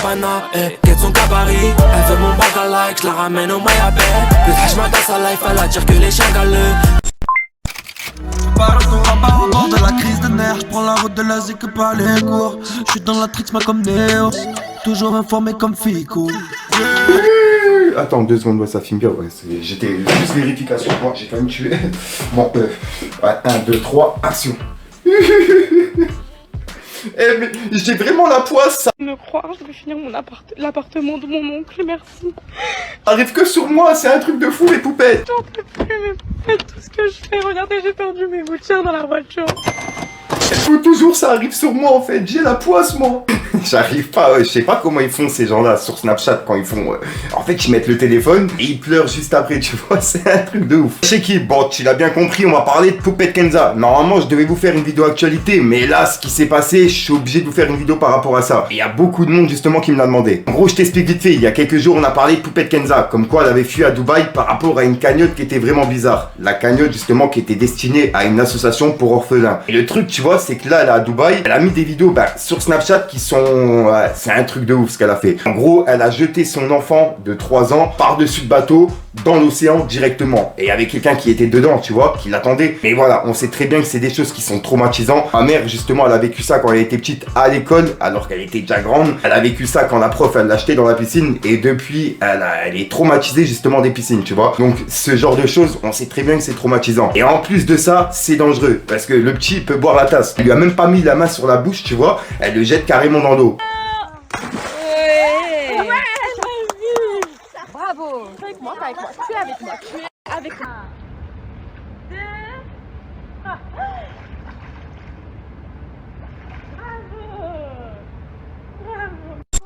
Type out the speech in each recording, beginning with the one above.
Gabbana, quête son gabarit. Elle fait mon bac à like, je la ramène au Mayabé. Le trash m'a dans sa life, elle attire que les chiens galeux. Par ton rabat au bord de la crise de nerfs. J'prends la route de l'Asie que par les cours. J'suis dans la trixma comme Néo, toujours informé comme Fico. Attends 2 secondes, ouais, ça filme bien, ouais, j'étais juste vérification, moi j'ai quand même tué. Bon, ouais, 1, 2, 3, action. Eh mais j'ai vraiment la poisse ça. Me croire, je vais finir l'appartement de mon oncle, merci. Arrive que sur moi, c'est un truc de fou les poupettes. J'en peux plus, mais faites tout ce que je fais. Regardez, j'ai perdu mes gouttières dans la voiture. Faut toujours ça arrive sur moi en fait, j'ai la poisse moi. J'arrive pas, je sais pas comment ils font ces gens-là sur Snapchat quand ils font... En fait ils mettent le téléphone et ils pleurent juste après, tu vois, c'est un truc de ouf. Chez qui? Bon, tu l'as bien compris, on va parler de Poupette Kenza. Normalement je devais vous faire une vidéo actualité, mais là ce qui s'est passé, je suis obligé de vous faire une vidéo par rapport à ça. Il y a beaucoup de monde justement qui me l'a demandé. En gros je t'explique vite fait, il y a quelques jours on a parlé de Poupette Kenza, comme quoi elle avait fui à Dubaï par rapport à une cagnotte qui était vraiment bizarre. La cagnotte justement qui était destinée à une association pour orphelins. Et le truc tu vois, c'est que là elle est à Dubaï, elle a mis des vidéos sur Snapchat qui sont... c'est un truc de ouf ce qu'elle a fait. En gros, elle a jeté son enfant de 3 ans par-dessus le bateau dans l'océan directement. Et avec quelqu'un qui était dedans, tu vois, qui l'attendait. Mais voilà, on sait très bien que c'est des choses qui sont traumatisantes. Ma mère, justement, elle a vécu ça quand elle était petite à l'école, alors qu'elle était déjà grande. Elle a vécu ça quand la prof, elle l'a jeté dans la piscine. Et depuis, elle est traumatisée justement des piscines, tu vois. Donc, ce genre de choses, on sait très bien que c'est traumatisant. Et en plus de ça, c'est dangereux. Parce que le petit peut boire la tasse. Elle lui a même pas mis la main sur la bouche, tu vois. Elle le jette carrément dans l'eau. Bravo. Tu es avec moi, tu es avec moi, tu es avec moi.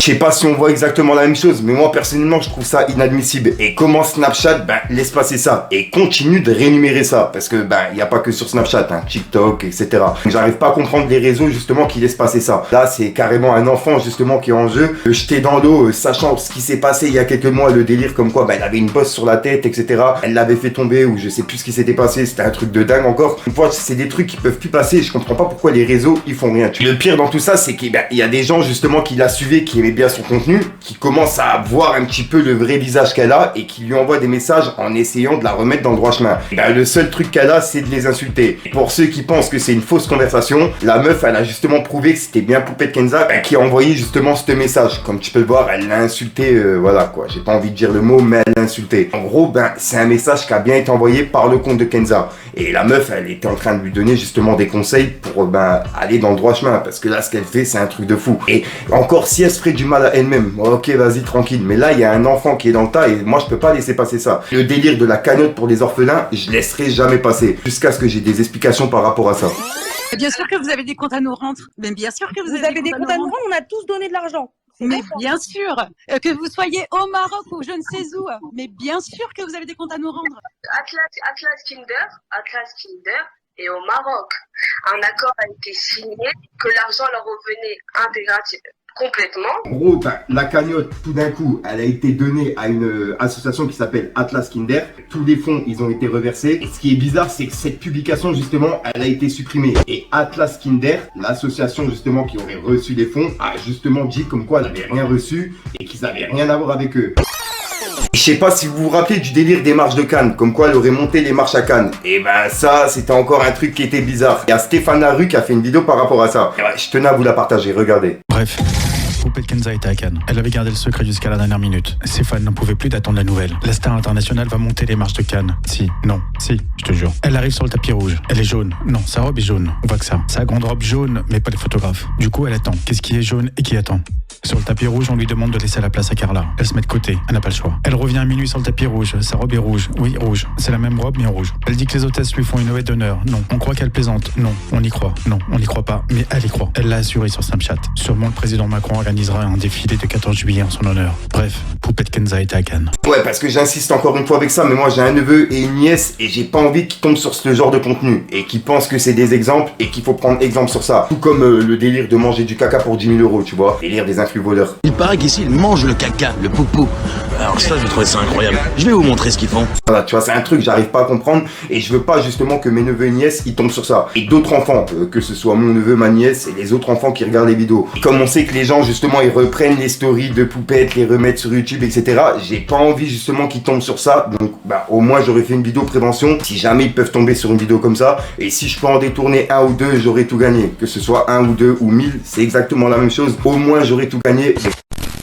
Je sais pas si on voit exactement la même chose, mais moi personnellement je trouve ça inadmissible. Et comment Snapchat laisse passer ça et continue de rémunérer ça, parce que y a pas que sur Snapchat, hein, TikTok, etc. J'arrive pas à comprendre les réseaux justement qui laissent passer ça. Là c'est carrément un enfant justement qui est en jeu, jeté dans l'eau, sachant ce qui s'est passé il y a quelques mois, le délire comme quoi elle avait une bosse sur la tête, etc. Elle l'avait fait tomber ou je sais plus ce qui s'était passé, c'était un truc de dingue encore. Une fois c'est des trucs qui peuvent plus passer, je comprends pas pourquoi les réseaux ils font rien. Le pire dans tout ça c'est qu'il y a des gens justement qui la suivaient, qui aimaient bien son contenu, qui commence à voir un petit peu le vrai visage qu'elle a et qui lui envoie des messages en essayant de la remettre dans le droit chemin. Le seul truc qu'elle a, c'est de les insulter. Et pour ceux qui pensent que c'est une fausse conversation, la meuf, elle a justement prouvé que c'était bien Poupette Kenza qui a envoyé justement ce message. Comme tu peux le voir, elle l'a insulté, voilà quoi. J'ai pas envie de dire le mot, mais elle l'a insulté. En gros, c'est un message qui a bien été envoyé par le compte de Kenza. Et la meuf, elle était en train de lui donner justement des conseils pour aller dans le droit chemin. Parce que là, ce qu'elle fait, c'est un truc de fou. Et encore, si elle se ferait du mal à elle-même, ok, vas-y, tranquille. Mais là, il y a un enfant qui est dans le tas et moi, je peux pas laisser passer ça. Le délire de la cagnotte pour les orphelins, je laisserai jamais passer. Jusqu'à ce que j'ai des explications par rapport à ça. Bien sûr que vous avez des comptes à nous rendre. Mais bien sûr que vous avez des comptes à nous rendre, on a tous donné de l'argent. Mais bien sûr, que vous soyez au Maroc ou je ne sais où, mais bien sûr que vous avez des comptes à nous rendre. Atlas Kinder et au Maroc. Un accord a été signé que l'argent leur revenait intégralement. Complètement. En gros, la cagnotte, tout d'un coup, elle a été donnée à une association qui s'appelle Atlas Kinder. Tous les fonds, ils ont été reversés. Et ce qui est bizarre, c'est que cette publication, justement, elle a été supprimée. Et Atlas Kinder, l'association, justement, qui aurait reçu les fonds, a justement dit comme quoi elle n'avait rien reçu et qu'ils n'avaient rien à voir avec eux. Je sais pas si vous vous rappelez du délire des marches de Cannes, comme quoi elle aurait monté les marches à Cannes. Et ça, c'était encore un truc qui était bizarre. Il y a Stéphane Larue qui a fait une vidéo par rapport à ça. Et je tenais à vous la partager, regardez. Bref, Poupette Kenza était à Cannes. Elle avait gardé le secret jusqu'à la dernière minute. Ses fans n'en pouvaient plus d'attendre la nouvelle. La star internationale va monter les marches de Cannes. Si, je te jure. Elle arrive sur le tapis rouge. Elle est jaune. Non, sa robe est jaune. On voit que ça. Sa grande robe jaune, mais pas les photographes. Du coup, elle attend. Qu'est-ce qui est jaune et qui attend? Sur le tapis rouge, on lui demande de laisser la place à Carla. Elle se met de côté, elle n'a pas le choix. Elle revient à minuit sur le tapis rouge, sa robe est rouge. Oui, rouge. C'est la même robe, mais en rouge. Elle dit que les hôtesses lui font une ovette d'honneur. Non. On croit qu'elle plaisante. Non. On y croit. Non, on n'y croit pas. Mais elle y croit. Elle l'a assuré sur Snapchat. Sûrement le président Macron organisera un défilé de 14 juillet en son honneur. Bref, Poupette Kenza était à Cannes. Ouais, parce que j'insiste encore une fois avec ça, mais moi j'ai un neveu et une nièce et j'ai pas envie qu'ils tombent sur ce genre de contenu et qu'ils pensent que c'est des exemples et qu'il faut prendre exemple sur ça. Tout comme le délire de manger du caca pour 10 000 €, tu vois. Délire des influx voleurs. Il paraît qu'ici, ils mangent le caca, le poupou. Alors ça, je trouvais ça incroyable. Je vais vous montrer ce qu'ils font. Voilà, tu vois, c'est un truc, j'arrive pas à comprendre et je veux pas justement que mes neveux et nièces ils tombent sur ça. Et d'autres enfants, que ce soit mon neveu, ma nièce et les autres enfants qui regardent les vidéos. Et comme on sait que les gens justement ils reprennent les stories de poupettes, les remettent sur YouTube, etc. J'ai pas envie justement qu'ils tombent sur ça. Donc bah au moins j'aurais fait une vidéo prévention. Si jamais ils peuvent tomber sur une vidéo comme ça. Et si je peux en détourner un ou deux, j'aurais tout gagné. Que ce soit un ou deux ou 1000, c'est exactement la même chose. Au moins j'aurais tout gagné.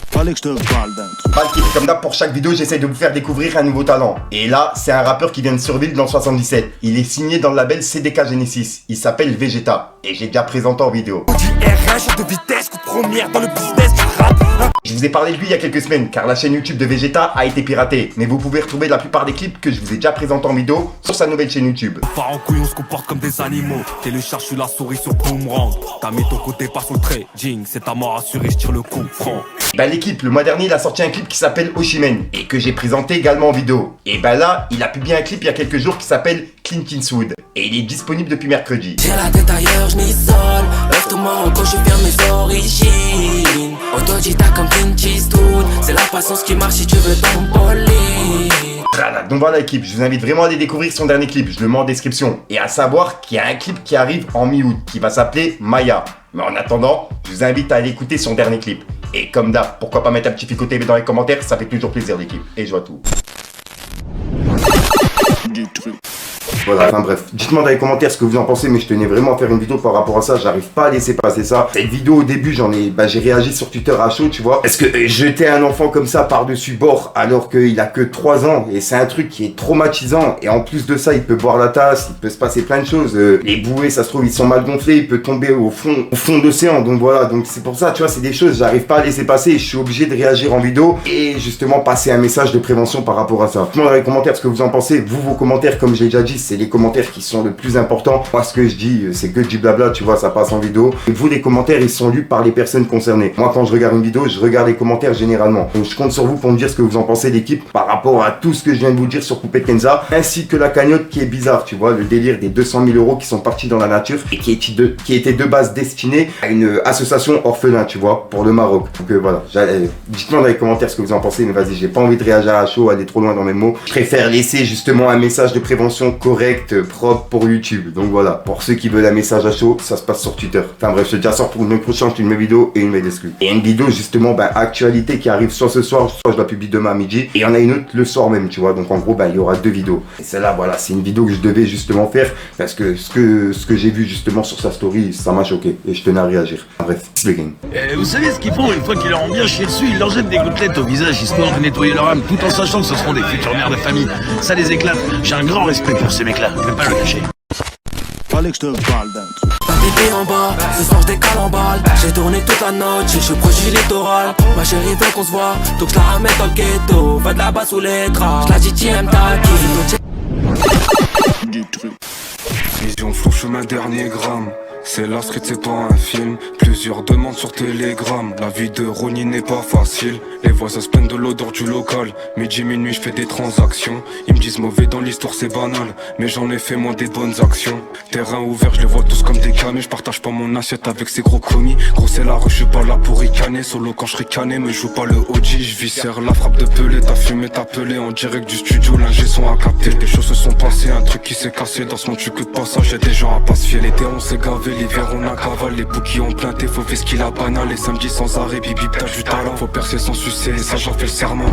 Fallait que je te parle d'un truc. Comme d'hab, pour chaque vidéo, j'essaie de vous faire découvrir un nouveau talent. Et là, c'est un rappeur qui vient de Surville dans le 77. Il est signé dans le label CDK Genesis. Il s'appelle Vegeta. Et j'ai déjà présenté en vidéo. Je vous ai parlé de lui il y a quelques semaines, car la chaîne YouTube de Vegeta a été piratée. Mais vous pouvez retrouver la plupart des clips que je vous ai déjà présentés en vidéo sur sa nouvelle chaîne YouTube. Part en couille, on se comporte comme des animaux. Télécharge sur la souris sur Boomerang. T'as mis ton côté pas sur le trading. C'est ta mort assurée, je tire le coup franc. Bah l'équipe, le mois dernier, il a sorti un clip qui s'appelle Oshimen et que j'ai présenté également en vidéo. Et bah là, il a publié un clip il y a quelques jours qui s'appelle Clint Eastwood et il est disponible depuis mercredi. J'ai la tête ailleurs, je m'isole. Reste-moi quand je viens mes origines. Autodita comme Clint Eastwood. C'est la patience qui marche si tu veux t'emboler. Donc voilà l'équipe, je vous invite vraiment à aller découvrir son dernier clip, je le mets en description. Et à savoir qu'il y a un clip qui arrive en mi-août qui va s'appeler Maya. Mais en attendant, je vous invite à aller écouter son dernier clip. Et comme d'hab, pourquoi pas mettre un petit Fico TV dans les commentaires, ça fait toujours plaisir l'équipe. Et je vois tout. Voilà, enfin bref, dites-moi dans les commentaires ce que vous en pensez, mais je tenais vraiment à faire une vidéo par rapport à ça, j'arrive pas à laisser passer ça. Cette vidéo au début, j'ai réagi sur Twitter à chaud, tu vois. Parce que jeter un enfant comme ça par-dessus bord alors qu'il a que 3 ans, et c'est un truc qui est traumatisant, et en plus de ça, il peut boire la tasse, il peut se passer plein de choses. Les bouées, ça se trouve, ils sont mal gonflés, il peut tomber au fond d'océan, donc voilà, donc c'est pour ça, tu vois, c'est des choses, j'arrive pas à laisser passer, et je suis obligé de réagir en vidéo, et justement passer un message de prévention par rapport à ça. Dites-moi dans les commentaires ce que vous en pensez, vos commentaires, comme j'ai déjà dit, c'est les commentaires qui sont le plus importants. Moi, ce que je dis, c'est que du blabla, tu vois, ça passe en vidéo. Et vous, les commentaires, ils sont lus par les personnes concernées. Moi, quand je regarde une vidéo, je regarde les commentaires généralement. Donc, je compte sur vous pour me dire ce que vous en pensez, l'équipe, par rapport à tout ce que je viens de vous dire sur Poupette Kenza, ainsi que la cagnotte qui est bizarre, tu vois, le délire des 200 000 € qui sont partis dans la nature et qui était de base destiné à une association orphelin, tu vois, pour le Maroc. Donc, voilà. Dites-moi dans les commentaires ce que vous en pensez, mais vas-y, j'ai pas envie de réagir à chaud, aller trop loin dans mes mots. Je préfère laisser justement un message de prévention correct, propre pour YouTube. Donc voilà, pour ceux qui veulent un message à chaud, ça se passe sur Twitter. Enfin bref, je te dis à sort pour une prochaine une nouvelle vidéo et une nouvelle exclue. Et une vidéo justement, actualité qui arrive soit ce soir, soit je la publie demain à midi. Et il y en a une autre le soir même, tu vois. Donc en gros, il y aura 2 vidéos. Et celle-là, voilà, c'est une vidéo que je devais justement faire parce que ce que j'ai vu justement sur sa story, ça m'a choqué. Et je tenais à réagir. Bref, c'est le game. Vous savez ce qu'ils font une fois qu'ils leur ont bien chié dessus, ils leur jettent des gouttelettes au visage histoire de nettoyer leur âme, tout en sachant que ce seront des futures mères de famille. Ça les éclate. J'ai un grand respect pour ces mecs-là, je vais pas le cacher. Fallait que je te parle d'un truc. Ta bébé en bas, ce soir je décale en balle. J'ai tourné toute la note, je suis proche du littoral. Ma chérie veut qu'on se voit, donc je la ramène dans le ghetto. Va de là-bas sous les draps, je la dis t'aimes ta Du truc. Vision flou, chemin dernier gramme. C'est la street, c'est pas un film. Plusieurs demandes sur Telegram. La vie de Ronnie n'est pas facile. Les voisins se plaignent de l'odeur du local. Midi, minuit, je fais des transactions. Ils me disent mauvais dans l'histoire, c'est banal. Mais j'en ai fait moi des bonnes actions. Terrain ouvert, je les vois tous comme des camés. Je partage pas mon assiette avec ces gros commis. Gros, c'est la rue, je suis pas là pour ricaner. Solo quand je ricaner, me joue pas le OG. Je viscère la frappe de Pelé. T'as fumé, t'as pelé en direct du studio. L'ingé son à capter. Des choses se sont passées, un truc qui s'est cassé. Dans ce monde, tu que de passage, y'a des gens à pas se fier. L'été, on s'est gavé. L'hiver on a cavale, les bouquets ont planté, faut faire ce qu'il a banal. Les samedis sans arrêt, bip bip t'as du talent. Faut percer sans sucer, ça j'en fais le serment.